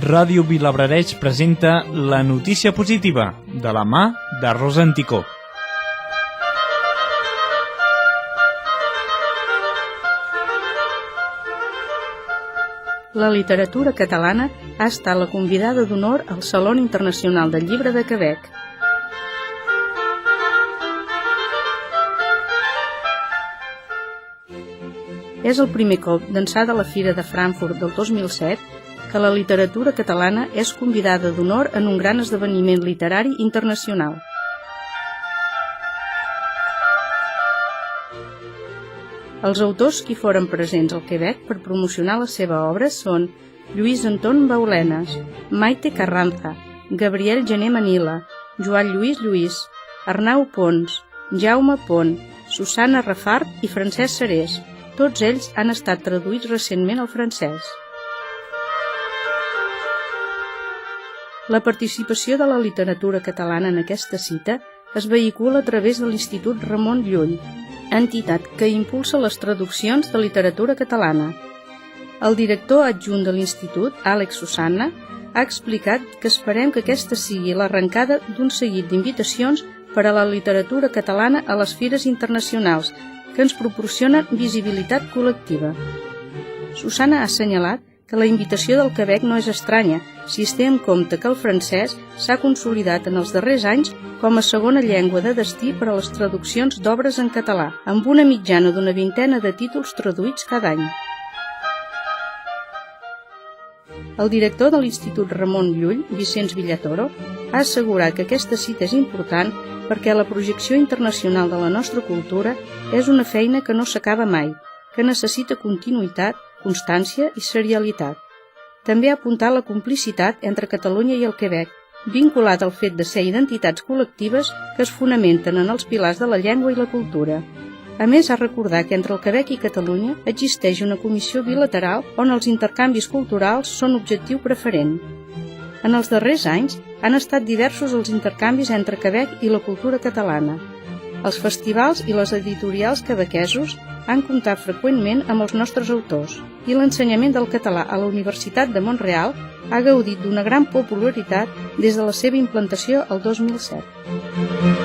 Ràdio Vilablareix presenta La notícia positiva, de la mà de Rosa Anticó. La literatura catalana ha estat la convidada d'honor al Saló Internacional del Llibre de Quebec. És el primer cop d'ençà de la Fira de Frankfurt del 2007 que la literatura catalana és convidada d'honor en un gran esdeveniment literari internacional. Els autors que hi foren presents al Quebec per promocionar la seva obra són Lluís Anton Baulenas, Maite Carranza, Gabriel Gené Manila, Joan Lluís Lluís, Arnau Pons, Jaume Pont, Susana Rafart i Francesc Serés. Tots ells han estat traduïts recentment al francès. La participació de la literatura catalana en aquesta cita es vehicula a través de l'Institut Ramon Llull, entitat que impulsa les traduccions de literatura catalana. El director adjunt de l'Institut, Àlex Susanna, ha explicat que esperem que aquesta sigui l'arrencada d'un seguit d'invitacions per a la literatura catalana a les fires internacionals que ens proporcionen visibilitat col·lectiva. Susanna ha assenyalat que la invitació del Quebec no és estranya si es té en compte que el francès s'ha consolidat en els darrers anys com a segona llengua de destí per a les traduccions d'obres en català, amb una mitjana d'una vintena de títols traduïts cada any. El director de l'Institut Ramon Llull, Vicenç Villatoro, ha assegurat que aquesta cita és important perquè la projecció internacional de la nostra cultura és una feina que no s'acaba mai, que necessita continuïtat, constància i serialitat. També ha apuntat la complicitat entre Catalunya i el Quebec, vinculat al fet de ser identitats col·lectives que es fonamenten en els pilars de la llengua i la cultura. A més, ha recordat que entre el Quebec i Catalunya existeix una comissió bilateral on els intercanvis culturals són objectiu preferent. En els darrers anys han estat diversos els intercanvis entre Quebec i la cultura catalana. Els festivals i les editorials quebequesos han comptat freqüentment amb els nostres autors i l'ensenyament del català a la Universitat de Mont-real ha gaudit d'una gran popularitat des de la seva implantació el 2007.